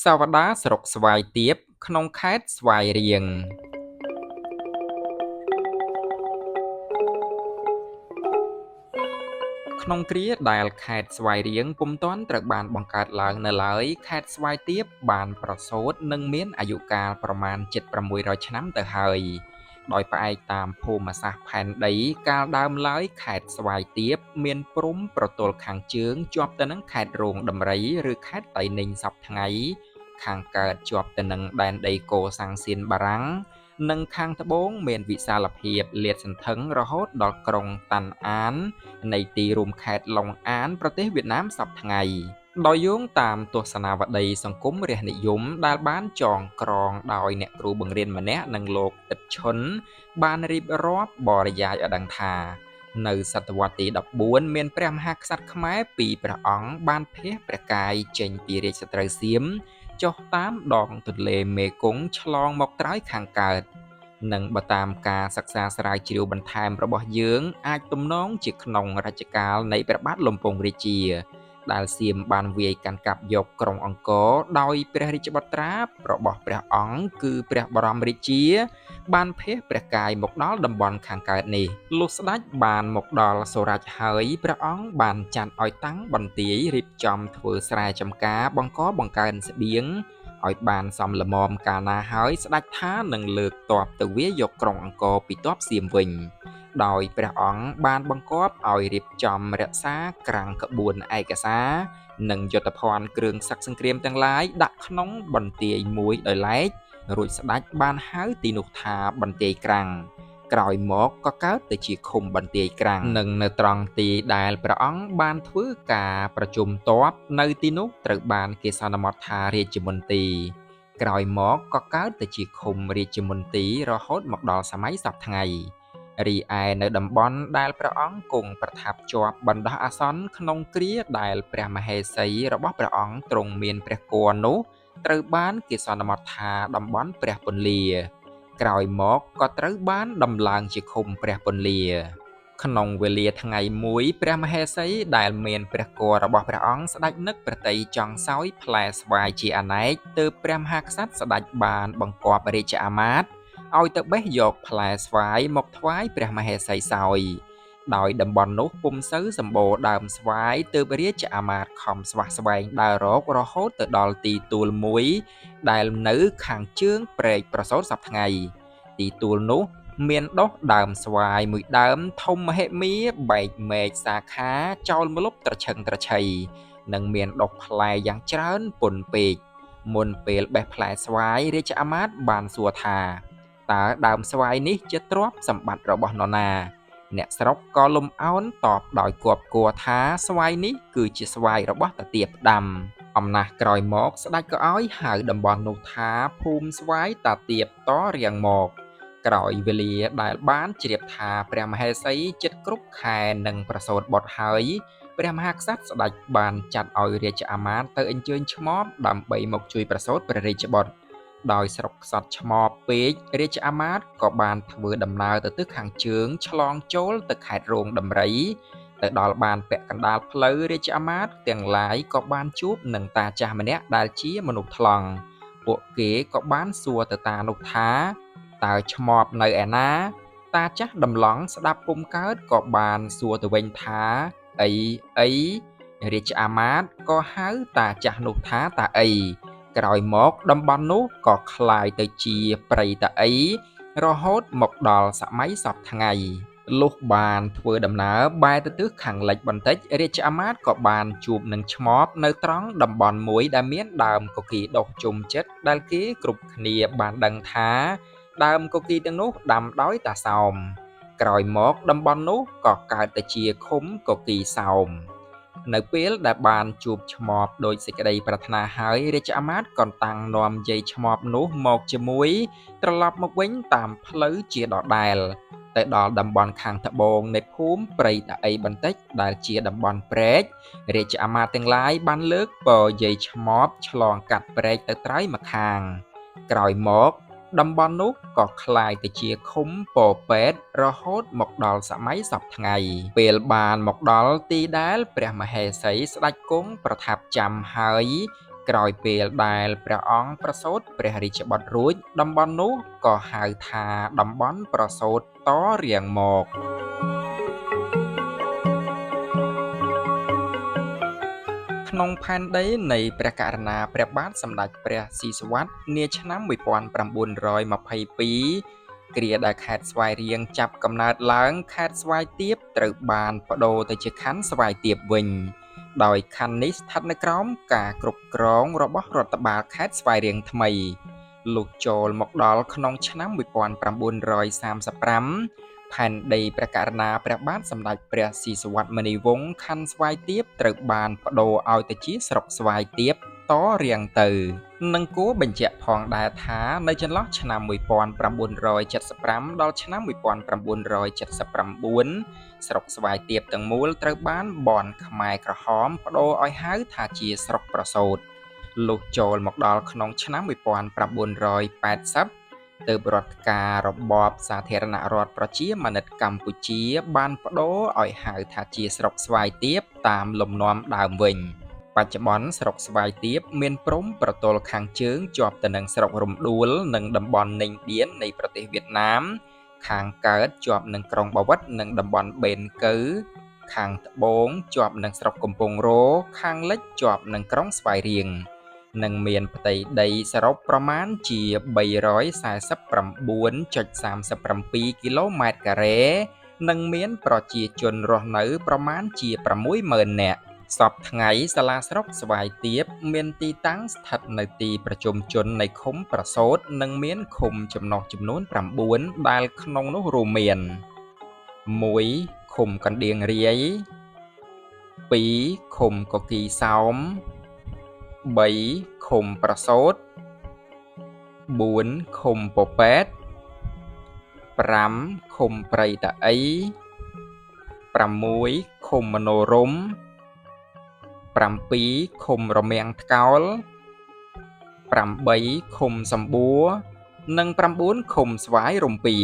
សាវតាស្រុកស្វាយទាបក្នុងខេត្តស្វាយរៀងក្នុងគ្រាដែលខេត្តស្វាយរៀងពុំទាន់ត្រូវបានបង្កើតឡើងនៅឡើយខេត្តស្វាយទាបបានប្រសូតនិងមានអាយុកាលប្រមាណជិត600ឆ្នាំទៅហើយដោយផ្អែកតាមភូមិសាស្ត្រផែនដីកាលដើមឡើយខេត្តស្វាយទាបមានព្រំប្រទល់ខាងជើងជាប់ទៅនឹងខេត្តរោងដំរីឬខេត្តតៃninhសព្វថ្ងៃខាងកើតជាប់ទៅនឹងដែនដីកូសាំងសៀនបារាំងនិងខាងត្បូងមានវិសាលភាពលាតសន្ធឹងរហូតដល់ក្រុងតាន់អាននៃទីរួមខេត្តឡុងអានប្រទេសវៀតណាមសព្វថ្ងៃដោយយោងតាមទស្សនាវដ្តីសង្គមរាស្ត្រនិយមដែលបានចងក្រងដោយអ្នកគ្រូបង្រៀនម្នាក់និងលោកឥតឈុនបានរៀបរាប់បរិយាយឲ្យដឹងថានៅសតវត្សទី14មានព្រះមហាក្សត្រខ្មែរពីរព្រះអង្គបានភះព្រះកាយចេញពីរាជសត្រូវសៀមចុះតាមដងទន្លេមេគង្គឆ្លងមកត្រើយខាងកើតនិងបើតាមការសិក្សាស្រាវជ្រាវបន្ថែមរបស់យើងអាចទំនងជាក្នុងរជ្ជកាលនៃព្រះបាទលំពង់រាជាដែលសៀមបានវាយកាន់កាប់យកក្រុងអង្គរដោយព្រះរាជបុត្រារបស់ព្រះអង្គគឺព្រះបរមរាជាបានភះព្រះកាយមកដល់តំបន់ខាងកើតនេះលុះស្ដេចបានមកដល់សូរ្យហើយព្រះអង្គបានចាត់ឲ្យតាំងបន្ទាយរៀបចំធ្វើស្រែចម្ការបង្កើនស្បៀងឲ្យបានសមល្មមកាលណាហើយស្ដេចថានឹងលើកទ័ពទៅវាយយកក្រុងអង្គរពីទ័ពសៀមវិញដោយព្រះអង្គបានបង្គាប់ឲ្យរៀបចំរក្សាក្រាំងក្បួនឯកសារនិងយុទ្ធភ័ណ្ឌគ្រឿងសឹកសង្គ្រាមទាំងឡាយដាក់ក្នុងបន្ទាយមួយដោយឡែករួចស្ដេចបានហៅទីនោះថាបន្ទាយក្រាំងក្រោយមកក៏កើតទៅជាឃុំបន្ទាយក្រាំងនិងនៅត្រង់ទីដែលព្រះអង្គបានធ្វើការប្រជុំទ័ពនៅទីនោះត្រូវបានគេសន្មតថារាជមន្ទីរក្រោយមកក៏កើតទៅជាឃុំរាជមន្ទីររហូតមកដល់សម័យសព្វថ្ងៃរីឯនៅតំបន់ដែលព្រះអង្គគង់ប្រថាប់ជាប់បណ្ដោះអាសន្នក្នុងគ្រាដែលព្រះមហេសីរបស់ព្រះអង្គទ្រង់មានព្រះគភ៌នោះត្រូវបានគេសន្មតថាតំបន់ព្រះពន្លាក្រោយមកក៏ត្រូវបានដំឡើងជាឃុំព្រះពន្លាក្នុងវេលាថ្ងៃមួយព្រះមហេសីដែលមានព្រះគភ៌របស់ព្រះអង្គស្ដេចនឹកប្រតិចង់សោយផ្លែស្វាយជាអនេកទើបព្រះមហាក្សត្រស្ដេចបានបង្គាប់រាជអាមាត្យឲ្យទៅបេះយកផ្លែស្វាយមកថ្វាយព្រះមហេសីសោយដោយតំបន់នោះពុំសូវសម្បូរដើមស្វាយទើបរាជអាមាត្យខំស្វះស្វែងដើររករហូតទៅដល់ទីទួលមួយដែលនៅខាងជើងព្រែកប្រសូតសព្វថ្ងៃទីទួលនោះមានដុះដើមស្វាយមួយដើមធំមហិមាបែកមែកសាខាចោលម្លប់ត្រឈឹងត្រឈៃនិងមានដុះផ្លែយ៉ាងច្រើនពន់ពេកមុនពេលបេះផ្លែស្វាយរាជអាមាត្យបានសួរថាតើដើមស្វាយនេះជាទ្រព្យសម្បត្តិរបស់នរណាអ្នកស្រុកក៏លំអោនតបដោយគប់គួរថាស្វាយនេះគឺជាស្វាយរបស់តាទាបផ្ដាំអំណះក្រោយមកស្ដេចក៏ឲ្យហៅតំបន់នោះថាភូមិស្វាយតាទាបតរៀងមកក្រោយវេលាដែលបានជ្រាបថាព្រះមហេសីជិតគ្រប់ខែនឹងប្រសូតបុត្រហើយព្រះមហាក្សត្រស្ដេចបានចាត់ឲ្យរាជអាមាត្យទៅអញ្ជើញឆ្មបដើម្បីមកជួយប្រសូតព្រះរាជបុត្រដោយស្រុកខ្សត់ឆ្មបពេករាជអាមាត្យក៏បានធ្វើដំណើរទៅទិសខាងជើងឆ្លងចូលទៅខេត្តរោងដំរីទៅដល់បានពាក់កណ្ដាលផ្លូវរាជអាមាត្យទាំងឡាយក៏បានជួបនឹងតាចាស់ម្នាក់ដែលជាមនុស្សថ្លង់ពួកគេក៏បានសួរទៅតានោះថាតើឆ្មបនៅឯណាតាចាស់ដំឡង់ស្ដាប់ពុំកើតក៏បានសួរទៅវិញថាអីរាជអាមាត្យក៏ហៅតាចាស់នោះថាតាអីក្រោយមកតំបន់នោះក៏คล้ายទៅជាព្រៃតាអីរហូតមកដល់សម័យសព្វថ្ងៃលុះបានធ្វើដំណើរបែរទៅទិសខាងលិចបន្តិចរាជអាមាត្យក៏បានជួបនឹងឆ្មបនៅត្រង់តំបន់មួយដែលមានដើមកុកីដុះជុំចិត្តដែលគេគ្រប់គ្នាបានដឹងថាដើមកុកីទាំងនោះដាំដោយតាសោមក្រោយមកតំបន់នោះក៏កើតទៅជាឃុំកុកីសោមនៅពេលដែលបានជួបឆ្មបដោយសេចក្តីប្រាថ្នាហើយរាជអាមាត្យក៏តាំងនាំយាយឆ្មបនោះមកជាមួយត្រឡប់មកវិញតាមផ្លូវជាដដែលទៅដល់តំបន់ខាងត្បូងនៃភូមិព្រៃតាអីបន្តិចដែលជាតំបន់ព្រែករាជអាមាត្យទាំងឡាយបានលើកពរយាយឆ្មបឆ្លងកាត់ព្រែកទៅត្រើយម្ខាងក្រោយមកតំបន់នោះក៏คล้ายទៅជាឃុំពពេតរហូតមកដល់សម័យសព្វថ្ងៃពេលបានមកដល់ទីដែលព្រះមហេសីស្ដេចគង់ប្រថាប់ចាំហើយ ក្រោយពេលដែលព្រះអង្គប្រសូតព្រះរាជបុត្ររួចតំបន់នោះក៏ហៅថាតំបន់ប្រសូតតរៀងមកក្នុងផែនដីនៃព្រះករុណាព្រះបាទសម្ដេចព្រះស៊ីសុវត្ថិនាឆ្នាំ1922គ្រាដែលខេត្តស្វាយរៀងចាប់កំណើតឡើងខេត្តស្វាយទាបត្រូវបានប្ដូរទៅជាខណ្ឌស្វាយទាបវិញដោយខណ្ឌនេះស្ថិតនៅក្រោមការគ្រប់គ្រងរបស់រដ្ឋបាលខេត្តស្វាយរៀងថ្មីលុះចូលមកដល់ក្នុងឆ្នាំ1935ផែនដីព្រះករុណាព្រះបាទសម្ដេចព្រះស៊ីសុវត្ថិមុនីវង្សខណ្ឌស្វាយទាបត្រូវបានប្ដូរឲ្យទៅជាស្រុកស្វាយទាបតរៀងទៅនឹងគួរបញ្ជាក់ផងដែរថានៅចន្លោះឆ្នាំ1975ដល់ឆ្នាំ1979ស្រុកស្វាយទាបទាំងមូលត្រូវបានបនខ្មែរក្រហមប្ដូរឲ្យហៅថាជាស្រុកប្រសូតលុះចូលមកដល់ក្នុងឆ្នាំ1980ទើបរដ្ឋការរបបសាធារណរដ្ឋប្រជាមានិតកម្ពុជាបានប្ដូរឲ្យហៅថាជាស្រុកស្វាយទាបតាមលំនាំដើមវិញបច្ចុប្បន្នស្រុកស្វាយទាបមានព្រំប្រទល់ខាងជើងជាប់ទៅនឹងស្រុករំដួលនិងតំបន់ninhឌៀននៃប្រទេសវៀតណាមខាងកើតជាប់នឹងក្រុងបាវិតនិងតំបន់បេនកើ ខាងត្បូងជាប់នឹងស្រុកកំពង់រោខាងលិចជាប់នឹងក្រុងស្វាយរៀងនិងមានផ្ទៃដីសរុបប្រមាណជា 349.37 គីឡូម៉ែត្រការ៉េនិងមានប្រជាជនរស់នៅប្រមាណជា 60,000 នាក់សពថ្ងៃសាលាស្រុកស្វាយទាបមានទីតាំងស្ថិតនៅទីប្រជុំជននៃឃុំប្រសូតនិងមានឃុំចំណុះចំនួន 9 ដែលក្នុងនោះរួមមាន 1. ឃុំកណ្ដៀងរាយ 2. ឃុំកគីសោម 3. ឃុំប្រសូត 4. ឃុំពពែត 5. ឃុំព្រៃតាអី 6. ឃុំមនោរម្យ 7. ឃុំរមាំងថ្កោល 8. ឃុំសម្បួរនិង 9. ឃុំស្វាយរំពា